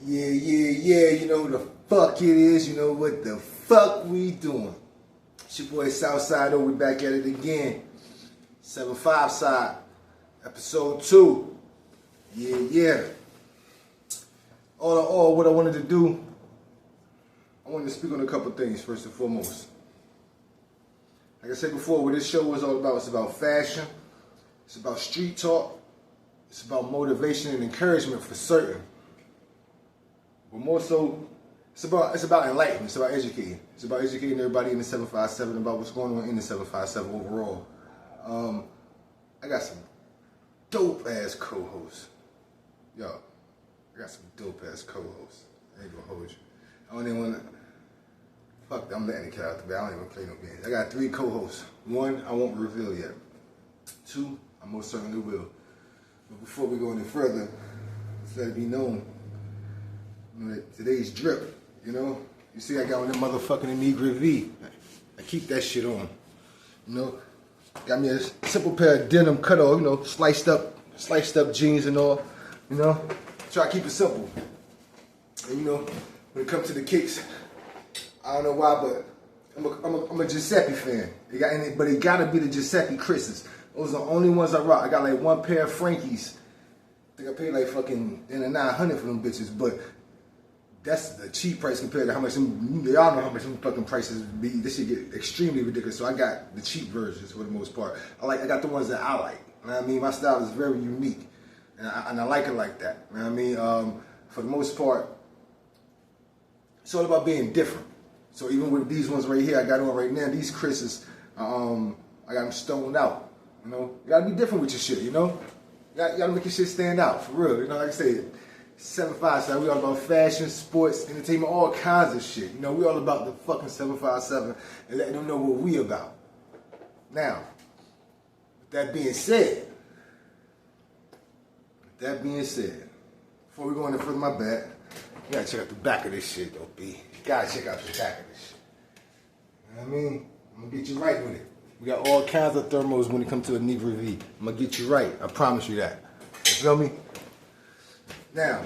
Yeah, you know who the fuck it is, you know what the fuck we doing. It's your boy Southside, we back at it again. 7-5 side, episode 2. Yeah. All in all, what I wanted to do, I wanted to speak on a couple things first and foremost. Like I said before, what this show was all about, it's about fashion, it's about street talk, it's about motivation and encouragement for certain. But more so, it's about enlightenment, it's about educating. It's about educating everybody in the 757 about what's going on in the 757 overall. I got some dope ass co-hosts. Yo, I got some dope ass co-hosts. I ain't gonna hold you. I don't even wanna, fuck that, I'm letting the cat out the bag. I don't even play no games. I got 3 co-hosts. 1, I won't reveal yet. 2, I most certainly will. But before we go any further, let's let it be known, that today's drip, you know? You see I got on that motherfucking Negro V. I keep that shit on. You know? Got me a simple pair of denim cut off, you know, sliced up jeans and all, you know? Try to keep it simple. And you know, when it comes to the kicks, I don't know why, but I'm a Giuseppe fan. But it gotta be the Giuseppe Chris's. Those are the only ones I rock. I got like 1 pair of Frankies. I think I paid like fucking in the 900 for them bitches, but that's the cheap price compared to how much y'all know how much them fucking prices be. This shit get extremely ridiculous. So I got the cheap versions for the most part. I got the ones that I like. You know what I mean? My style is very unique, and I like it like that. You know what I mean? For the most part, it's all about being different. So even with these ones right here I got on right now, these Chris's, I got them stoned out. You know, you gotta be different with your shit. You know, you gotta make your shit stand out for real. You know, like I said. 757, we all about fashion, sports, entertainment, all kinds of shit. You know, we all about the fucking 757 and letting them know what we about. Now, with that being said, before we go any further, my bad, you gotta check out the back of this shit, though, B. You gotta check out the back of this shit. You know what I mean? I'm gonna get you right with it. We got all kinds of thermos when it comes to a Negro V. I'm gonna get you right. I promise you that. You feel me? Now,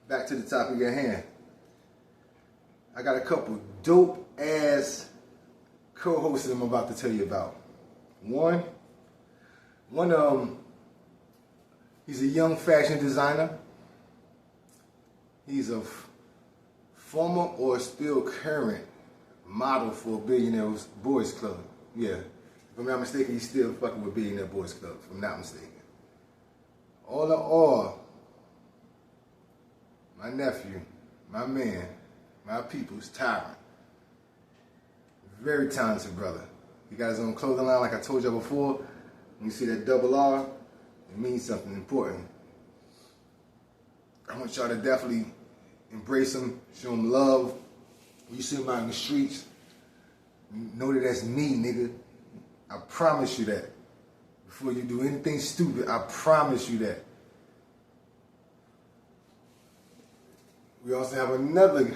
back to the topic at hand. I got a couple dope ass co-hosts I'm about to tell you about. One, he's a young fashion designer. He's a former or still current model for Billionaires Boys Club. Yeah, if I'm not mistaken, he's still fucking with Billionaire Boys Club, if I'm not mistaken. All in all, my nephew, my man, my people's TYRAN. Very talented brother. He got his own clothing line, like I told you before. When you see that double R, it means something important. I want y'all to definitely embrace him, show him love. When you see him out in the streets, know that that's me, nigga. I promise you that. Before you do anything stupid, I promise you that. We also have another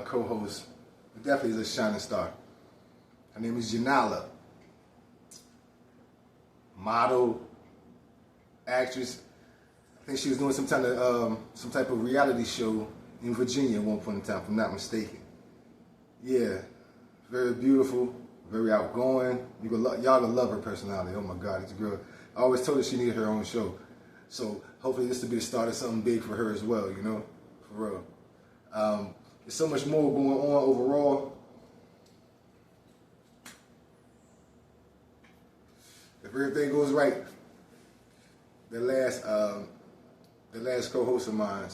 co-host who definitely is a shining star. Her name is Ja'Nyla. Model, actress. I think she was doing some type of reality show in Virginia at one point in time, if I'm not mistaken. Yeah, very beautiful, very outgoing. Y'all gonna love her personality. Oh my God, this girl. I always told her she needed her own show. So hopefully this will be the start of something big for her as well, you know, for real. There's so much more going on overall. If everything goes right, the last co-host of mine,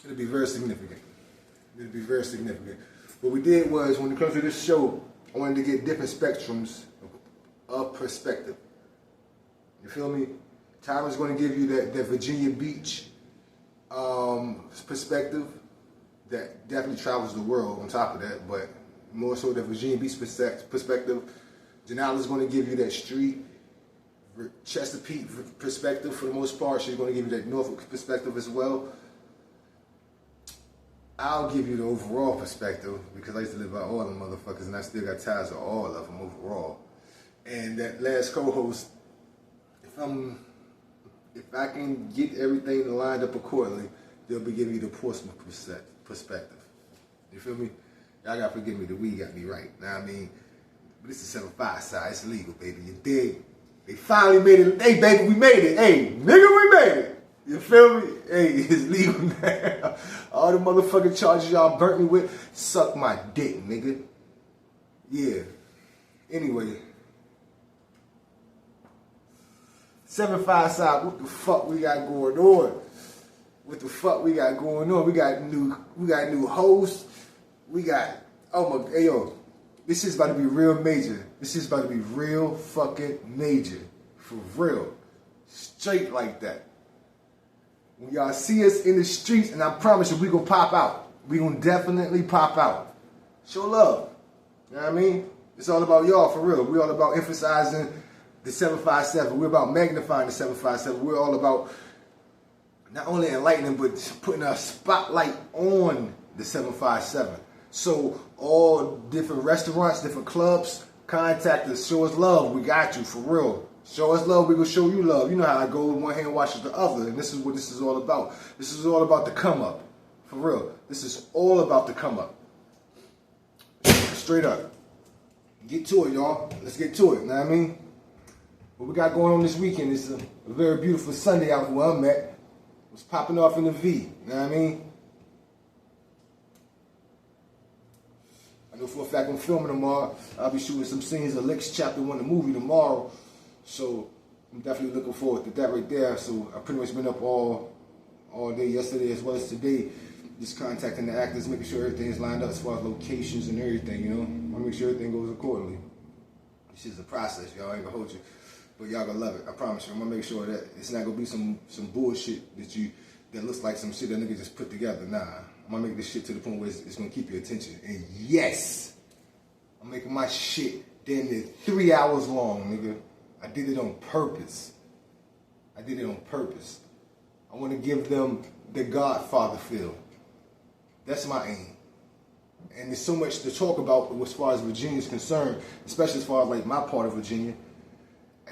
it'll be very significant. It'll be very significant. What we did was, when it comes to this show, I wanted to get different spectrums of perspective. You feel me? TYRAN's going to give you that Virginia Beach perspective that definitely travels the world on top of that, but more so the Virginia Beach perspective. Ja'Nyla's going to give you that street, Chesapeake perspective for the most part. She's going to give you that Norfolk perspective as well. I'll give you the overall perspective because I used to live by all them motherfuckers and I still got ties to all of them overall. And that last co-host, if I can get everything lined up accordingly, they'll be giving you the Portsmouth perspective. You feel me? Y'all gotta forgive me, the weed got me right. Now I mean, but this is 7.5 side, it's legal, baby. You dig? They finally made it. Hey, baby, we made it. Hey, nigga, we made it. You feel me? Hey, it's legal now. All the motherfucking charges y'all burnt me with, suck my dick, nigga. Yeah. Anyway. 7.5 side, what the fuck we got going on? What the fuck we got going on? We got new hosts. We got, oh my, hey yo, this is about to be real major. This is about to be real fucking major. For real. Straight like that. When y'all see us in the streets, and I promise you, we gonna pop out. We gonna definitely pop out. Show love. You know what I mean? It's all about y'all, for real. We're all about emphasizing the 757. We're about magnifying the 757. We're all about not only enlightening, but putting a spotlight on the 757. So all different restaurants, different clubs, contact us, show us love. We got you, for real. Show us love, we gonna show you love. You know how I go, one hand washes the other, and this is what this is all about. This is all about the come up, for real. This is all about the come up. Straight up. Get to it, y'all. Let's get to it, you know what I mean? What we got going on this weekend is a very beautiful Sunday out where I'm at. It's popping off in the V, you know what I mean? I know for a fact I'm filming tomorrow. I'll be shooting some scenes of Licks Chapter 1, the movie, tomorrow. So I'm definitely looking forward to that right there. So I've pretty much been up all day yesterday as well as today, just contacting the actors, making sure everything's lined up as far as locations and everything, you know? I make sure everything goes accordingly. This is a process, y'all. I ain't gonna hold you. But y'all gonna love it. I promise you. I'm gonna make sure that it's not gonna be some bullshit that looks like some shit that nigga just put together. Nah. I'm gonna make this shit to the point where it's gonna keep your attention. And yes, I'm making my shit damn near 3 hours long, nigga. I did it on purpose. I did it on purpose. I want to give them the Godfather feel. That's my aim. And there's so much to talk about as far as Virginia is concerned, especially as far as like my part of Virginia.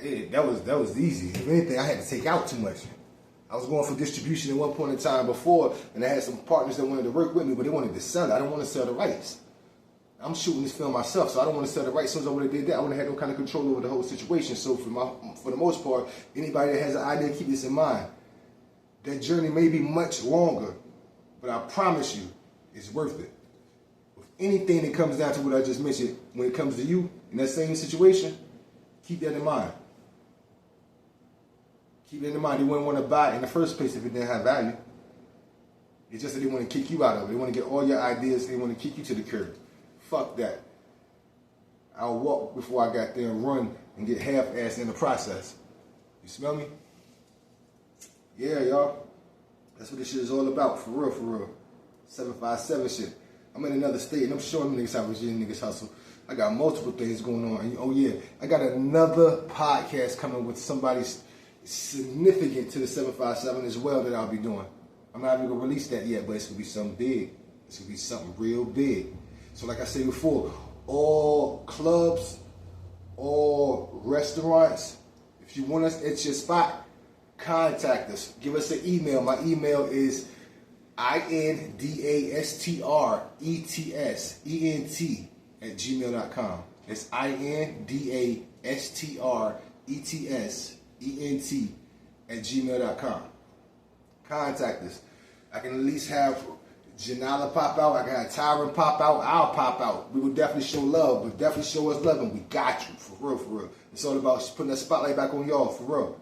That was easy. If anything, I had to take out too much. I was going for distribution at one point in time before, and I had some partners that wanted to work with me, but they wanted to sell it. I don't want to sell the rights. I'm shooting this film myself, so I don't want to sell the rights. As soon as I would have did that, I would have had no kind of control over the whole situation. So for the most part, anybody that has an idea, keep this in mind. That journey may be much longer, but I promise you, it's worth it. With anything that comes down to what I just mentioned, when it comes to you in that same situation, keep that in mind. Keep that in mind. They wouldn't want to buy it in the first place if it didn't have value. It's just that they want to kick you out of it. They want to get all your ideas. They want to kick you to the curb. Fuck that. I'll walk before I got there and run and get half-assed in the process. You smell me? Yeah, y'all. That's what this shit is all about. For real, for real. 757 shit. I'm in another state, and I'm showing niggas how Virginia niggas hustle. I got multiple things going on. And, oh, yeah. I got another podcast coming with somebody significant to the 757 as well that I'll be doing. I'm not even going to release that yet, but it's going to be something big. It's going to be something real big. So like I said before, all clubs, all restaurants, if you want us at your spot, contact us. Give us an email. My email is indastretrent@gmail.com. It's indastretrent@gmail.com. Contact us. I can at least have Ja'Nyla pop out. I can have TYRAN pop out. I'll pop out. We will definitely show love. But definitely show us love, and we got you. For real, for real. It's all about putting that spotlight back on y'all. For real.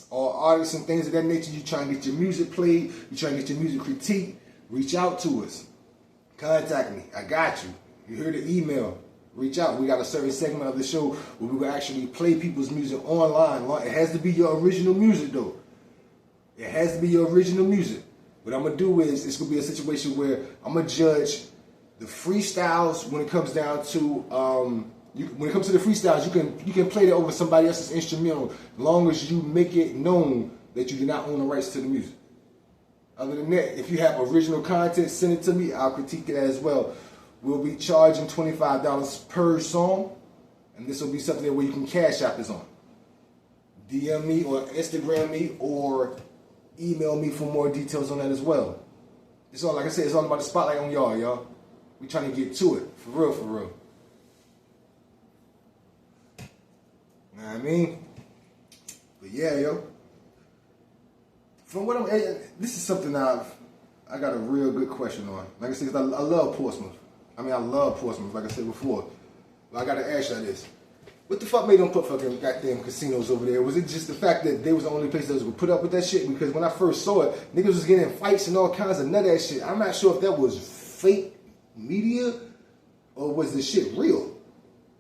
All artists and things of that nature, you trying to get your music played, you trying to get your music critiqued, reach out to us. Contact me. I got you. You heard the email. Reach out. We got a certain segment of the show where we will actually play people's music online. It has to be your original music, though. It has to be your original music. What I'm going to do is, it's going to be a situation where I'm going to judge the freestyles when it comes down to, when it comes to the freestyles, you can play that over somebody else's instrumental as long as you make it known that you do not own the rights to the music. Other than that, if you have original content, send it to me. I'll critique it as well. We'll be charging $25 per song, and this will be something where you can cash app us on. DM me or Instagram me or email me for more details on that as well. It's all, like I said, it's all about the spotlight on y'all. We trying to get to it. For real, for real. Know what I mean? But yeah, yo. From what this is something I got a real good question on. Like I said, 'cause I love Portsmouth. I love Portsmouth, like I said before. But I gotta ask y'all this. What the fuck made them put fucking goddamn casinos over there? Was it just the fact that they was the only place that was gonna put up with that shit? Because when I first saw it, niggas was getting in fights and all kinds of nut ass shit. I'm not sure if that was fake media or was the shit real.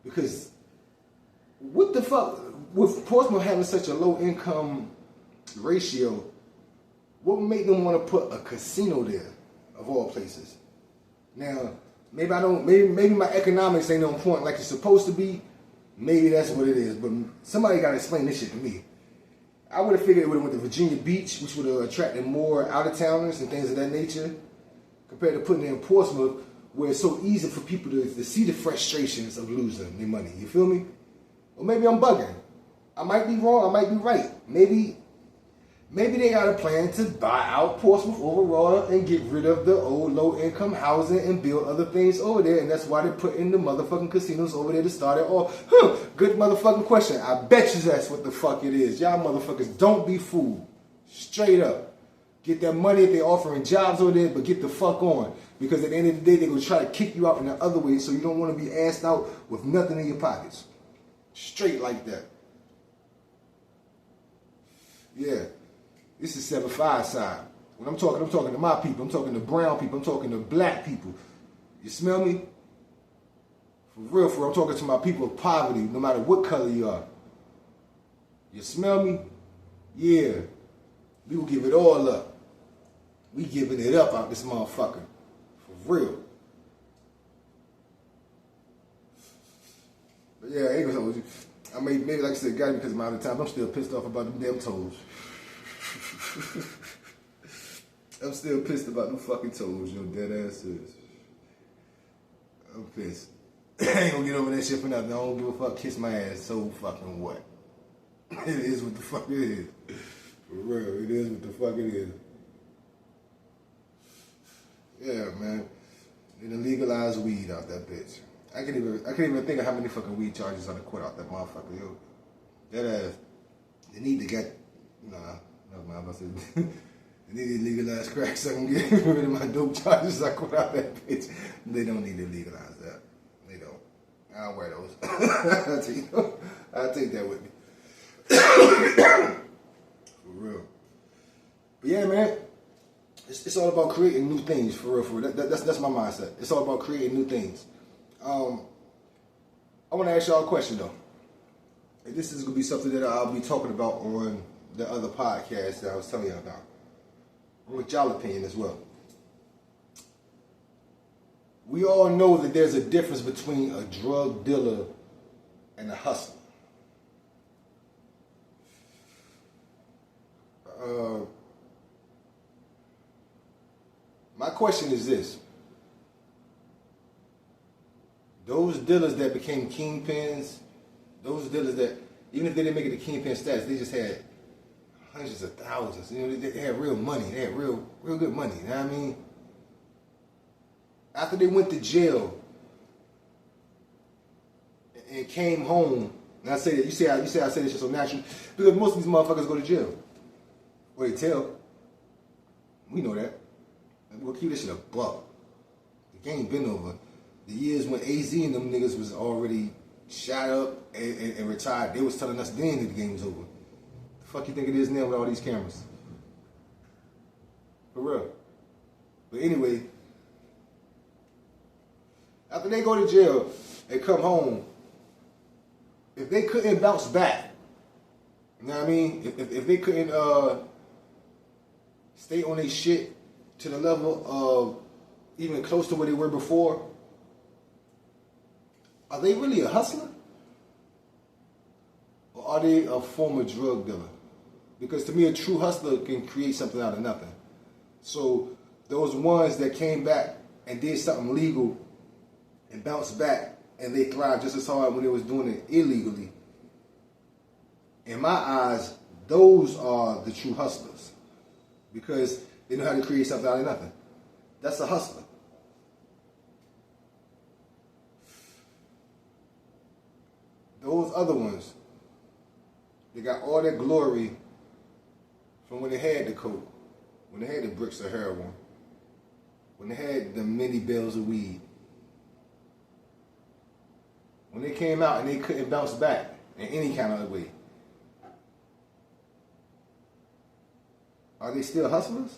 Because what the fuck, with Portsmouth having such a low income ratio, what would make them want to put a casino there, of all places? Now, maybe my economics ain't on point like it's supposed to be. Maybe that's what it is, but somebody got to explain this shit to me. I would have figured it would have went to Virginia Beach, which would have attracted more out-of-towners and things of that nature, compared to putting it in Portsmouth, where it's so easy for people to see the frustrations of losing their money. You feel me? Or maybe I'm bugging. I might be wrong, I might be right. Maybe they got a plan to buy out Portsmouth overall and get rid of the old low-income housing and build other things over there, and that's why they're putting the motherfucking casinos over there to start it off. Good motherfucking question. I bet you that's what the fuck it is. Y'all motherfuckers don't be fooled. Straight up. Get that money if they're offering jobs over there, but get the fuck on. Because at the end of the day, they're going to try to kick you out in the other way, so you don't want to be assed out with nothing in your pockets. Straight like that. Yeah. This is 7-5 side. When I'm talking to my people. I'm talking to brown people. I'm talking to black people. You smell me? For real, I'm talking to my people of poverty, no matter what color you are. You smell me? Yeah. We will give it all up. We giving it up out this motherfucker. For real. But yeah, I ain't gonna hold you. I mean, maybe like I said, got it because I'm out of time. I'm still pissed off about them damn toes. I'm still pissed about them fucking toes, yo, dead ass is. I'm pissed. I ain't gonna get over that shit for nothing. I don't give a fuck, kiss my ass, so fucking what? It is what the fuck it is. For real, it is what the fuck it is. Yeah, man. They done legalized weed out that bitch. I can't even think of how many fucking weed charges I done quit out that motherfucker, yo. That ass. They need to get, nah, no, man, I'm about to say, they need to legalize crack so I can get rid of my dope charges I quit out that bitch. They don't need to legalize that. They don't. I don't wear those. I'll take that with me. For real. But yeah, man. It's all about creating new things, for real. That's my mindset. It's all about creating new things. I want to ask y'all a question, though. And this is going to be something that I'll be talking about on the other podcast that I was telling you about. With y'all opinion as well. We all know that there's a difference between a drug dealer and a hustler. My question is this. Those dealers that became kingpins, those dealers that, even if they didn't make it to kingpin status, they just had hundreds of thousands. You know, they had real money. They had real good money. You know what I mean? After they went to jail and came home, and I say that, you say I say this shit so natural, because most of these motherfuckers go to jail. Or they tell. We know that. We'll keep this shit a buck. The game been over. The years when AZ and them niggas was already shot up and retired, they was telling us then that the game was over. The fuck you think it is now with all these cameras? For real. But anyway, after they go to jail and come home, if they couldn't bounce back, you know what I mean? If they couldn't stay on their shit to the level of even close to where they were before, are they really a hustler? Or are they a former drug dealer? Because to me, a true hustler can create something out of nothing. So those ones that came back and did something legal and bounced back and they thrived just as hard when they was doing it illegally, In my eyes, those are the true hustlers because they know how to create something out of nothing. That's a hustler. Those other ones, they got all their glory from when they had the coke, when they had the bricks of heroin, when they had the many bales of weed. When they came out and they couldn't bounce back in any kind of way. Are they still hustlers?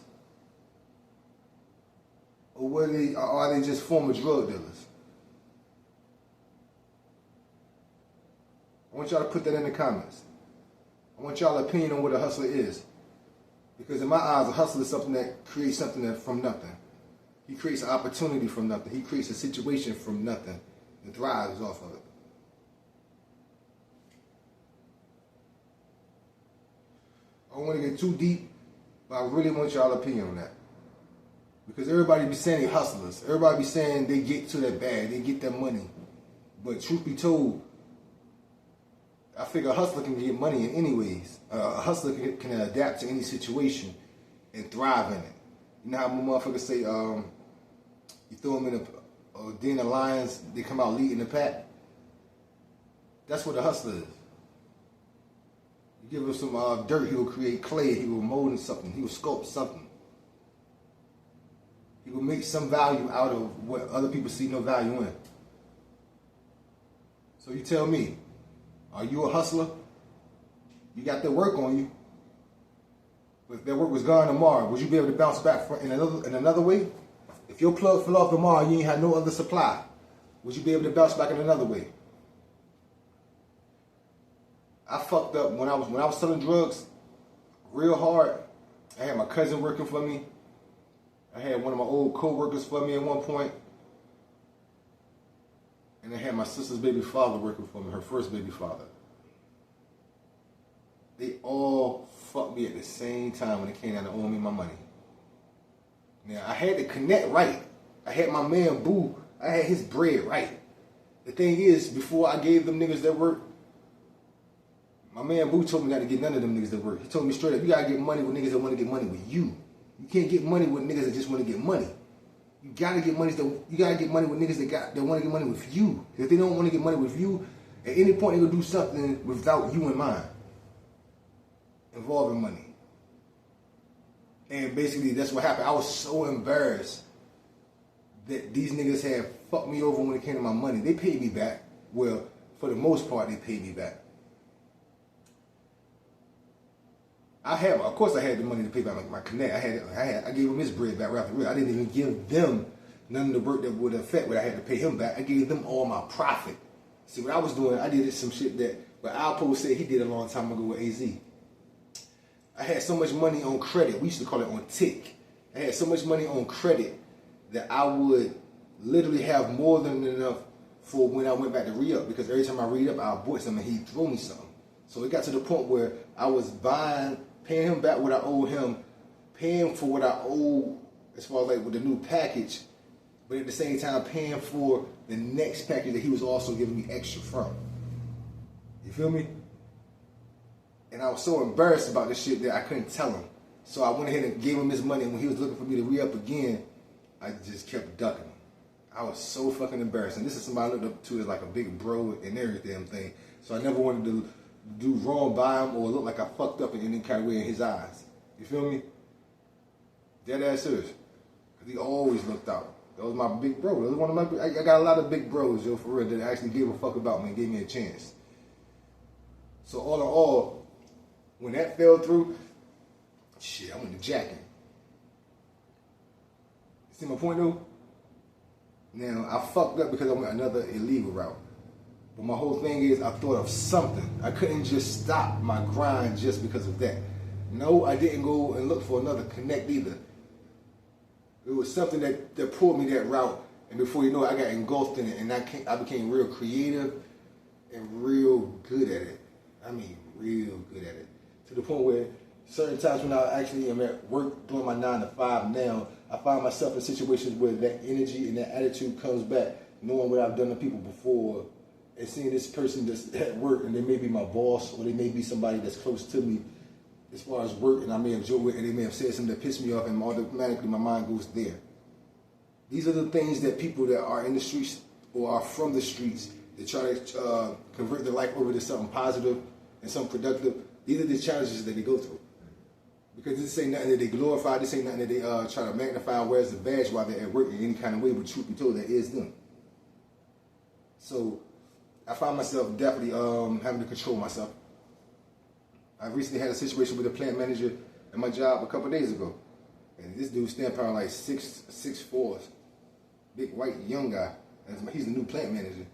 Or are they just former drug dealers? I want y'all to put that in the comments. I want y'all's opinion on what a hustler is. Because in my eyes, a hustler is something that creates something from nothing. He creates an opportunity from nothing. He creates a situation from nothing and thrives off of it. I don't want to get too deep, but I really want y'all's opinion on that. Because everybody be saying they hustlers. Everybody be saying they get to that bag, they get that money. But truth be told, I figure a hustler can get money in any ways. A hustler can adapt to any situation and thrive in it. You know how motherfuckers say, you throw them in a den of lions, they come out leading the pack? That's what a hustler is. You give him some dirt, he will create clay, he will mold something, he will sculpt something. He will make some value out of what other people see no value in. So you tell me, are you a hustler? You got that work on you. But if that work was gone tomorrow, would you be able to bounce back in another way? If your plug fell off tomorrow and you ain't had no other supply, would you be able to bounce back in another way? I fucked up when I was selling drugs real hard. I had my cousin working for me. I had one of my old co-workers for me at one point. And I had my sister's baby father working for me, her first baby father. They all fucked me at the same time when it came down to owing me my money. Now, I had to connect right. I had my man Boo, I had his bread right. The thing is, before I gave them niggas that work, my man Boo told me not to get none of them niggas that work. He told me straight up, you gotta get money with niggas that want to get money with you. You can't get money with niggas that just want to get money. You gotta get money with niggas that want to get money with you. If they don't want to get money with you, at any point they gonna do something without you in mind, involving money. And basically that's what happened. I was so embarrassed that these niggas had fucked me over when it came to my money. They paid me back. Well, for the most part, they paid me back. Of course I had the money to pay back my connect. I gave him his bread back right after real. I didn't even give them none of the work that would affect what I had to pay him back. I gave them all my profit. See, what I was doing, I did some shit that Alpo said he did a long time ago with AZ. I had so much money on credit. We used to call it on tick. I had so much money on credit that I would literally have more than enough for when I went back to re-up. Because every time I re-up, I bought something and he'd throw me something. So it got to the point where I was paying him back what I owe him, paying for what I owe as far as like with the new package, but at the same time paying for the next package that he was also giving me extra from. You feel me? And I was so embarrassed about this shit that I couldn't tell him. So I went ahead and gave him his money, and when he was looking for me to re-up again, I just kept ducking him. I was so fucking embarrassed. And this is somebody I looked up to as like a big bro and everything thing. So I never wanted to do wrong by him or look like I fucked up in any kind of way in his eyes. You feel me? Dead ass serious. Because he always looked out. That was my big bro. That was one of my. I got a lot of big bros, yo, for real, that actually gave a fuck about me and gave me a chance. So all in all, when that fell through, shit, I went to jacking. See my point though? Now, I fucked up because I went another illegal route. But my whole thing is I thought of something. I couldn't just stop my grind just because of that. No, I didn't go and look for another connect either. It was something that pulled me that route. And before you know it, I got engulfed in it. And I became real creative and real good at it. I mean, real good at it. To the point where certain times when I actually am at work doing my 9 to 5 now, I find myself in situations where that energy and that attitude comes back, knowing what I've done to people before and seeing this person that's at work, and they may be my boss, or they may be somebody that's close to me as far as work, and I may have joked with, and they may have said something that pissed me off, and automatically my mind goes there. These are the things that people that are in the streets or are from the streets that try to convert their life over to something positive and something productive. These are the challenges that they go through. Because this ain't nothing that they glorify, this ain't nothing that they try to magnify, wears the badge while they're at work in any kind of way, but truth be told, that is them. So I find myself definitely having to control myself. I recently had a situation with a plant manager at my job a couple of days ago. And this dude stand probably like 6'4", big white young guy. He's the new plant manager.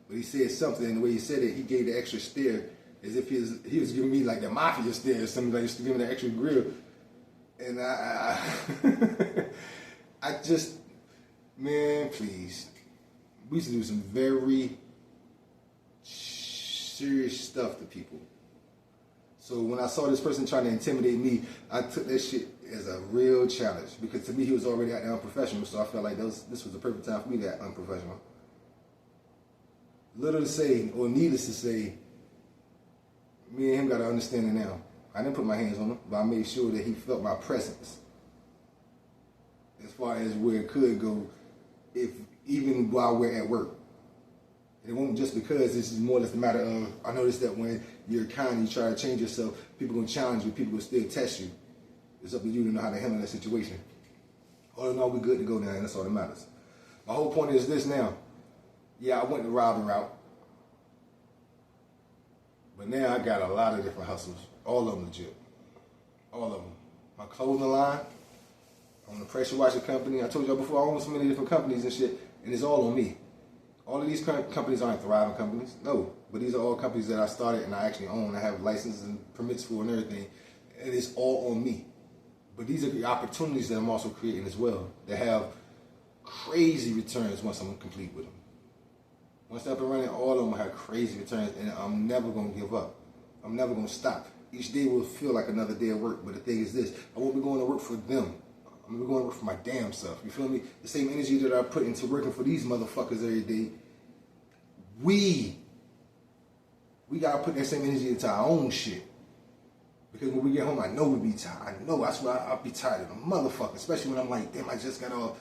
But he said something, and the way he said it, he gave the extra stare as if he was giving me like the mafia stare or something, like just giving the extra grill. And I just, man, please. We used to do some very serious stuff to people. So when I saw this person trying to intimidate me, I took that shit as a real challenge. Because to me, he was already acting unprofessional, so I felt like this was the perfect time for me to act unprofessional. Little to say, or needless to say, me and him got to understand it now. I didn't put my hands on him, but I made sure that he felt my presence. As far as where it could go, even while we're at work. It won't just because this is more or less a matter of, I noticed that when you're kind, you try to change yourself, people going to challenge you, people will still test you. It's up to you to know how to handle that situation. All in all, we're good to go now, and that's all that matters. My whole point is this now. Yeah, I went the robbing route. But now I got a lot of different hustles. All of them legit. All of them. My clothing line, I own a pressure washer company. I told y'all before, I own so many different companies and shit, and it's all on me. All of these companies aren't thriving companies, no. But these are all companies that I started and I actually own. I have licenses and permits for and everything. And it's all on me. But these are the opportunities that I'm also creating as well that have crazy returns once I'm complete with them. Once I'm up and running, all of them have crazy returns, and I'm never going to give up. I'm never going to stop. Each day will feel like another day of work, but the thing is this, I won't be going to work for them. I'm going to be going to work for my damn self. You feel me? The same energy that I put into working for these motherfuckers every day, we got to put that same energy into our own shit. Because when we get home, I know we'll be tired. I know that's why I'll be tired of a motherfucker, especially when I'm like, damn, I just got off.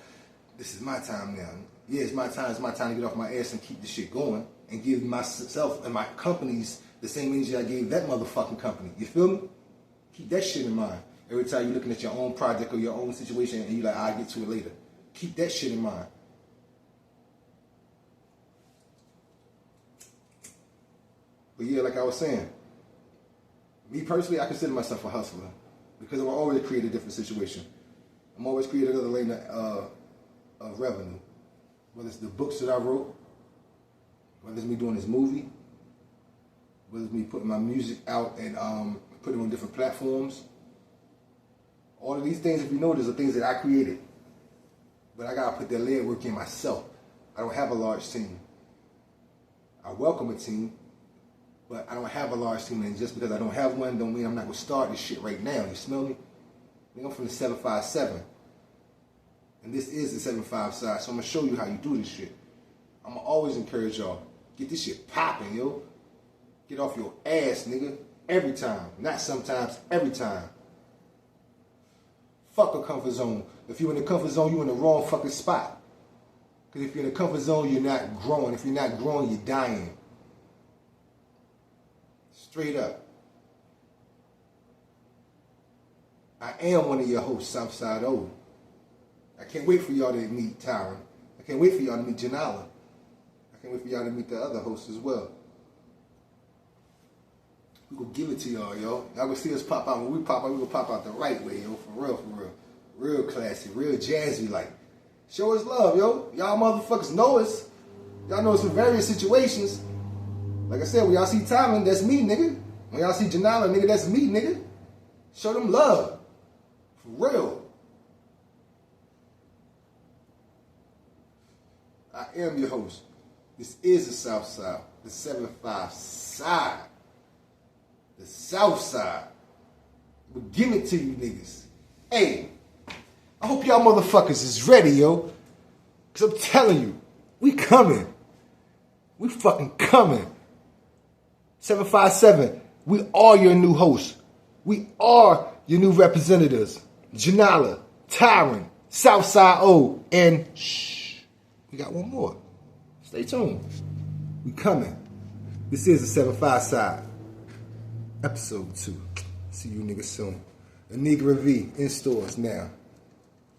This is my time now. Yeah, it's my time. It's my time to get off my ass and keep this shit going and give myself and my companies the same energy I gave that motherfucking company. You feel me? Keep that shit in mind. Every time you're looking at your own project or your own situation and you're like, I'll get to it later. Keep that shit in mind. But yeah, like I was saying, me personally, I consider myself a hustler because I'm always create a different situation. I'm always creating another lane of revenue. Whether it's the books that I wrote, whether it's me doing this movie, whether it's me putting my music out and putting it on different platforms. All of these things, if you notice, are things that I created. But I got to put that layer work in myself. I don't have a large team. I welcome a team, but I don't have a large team. And just because I don't have one, don't mean I'm not going to start this shit right now. You smell me? I'm from the 757. And this is the 75 side, so I'm going to show you how you do this shit. I'm going to always encourage y'all, get this shit popping, yo. Get off your ass, nigga. Every time. Not sometimes, every time. Fuck a comfort zone. If you're in the comfort zone, you're in the wrong fucking spot. Because if you're in the comfort zone, you're not growing. If you're not growing, you're dying. Straight up. I am one of your hosts, Southside O. I can't wait for y'all to meet TYRAN. I can't wait for y'all to meet Ja'Nyla. I can't wait for y'all to meet the other hosts as well. We gonna give it to y'all, yo. Y'all gonna see us pop out. When we pop out, we gonna pop out the right way, yo. For real, for real. Real classy, real jazzy, like. Show us love, yo. Y'all motherfuckers know us. Y'all know us from various situations. Like I said, when y'all see TYRAN, that's me, nigga. When y'all see Ja'Nyla, nigga, that's me, nigga. Show them love. For real. I am your host. This is the South Side, the 75 side, the South Side. We'll give it to you niggas. Hey, I hope y'all motherfuckers is ready, yo. Because I'm telling you, we coming. We fucking coming. 757, we are your new hosts. We are your new representatives. Ja'Nyla, TYRAN, Southside O, and shh, we got one more. Stay tuned. We coming. This is the 757 episode 2. See you niggas soon. A Negro V in stores now.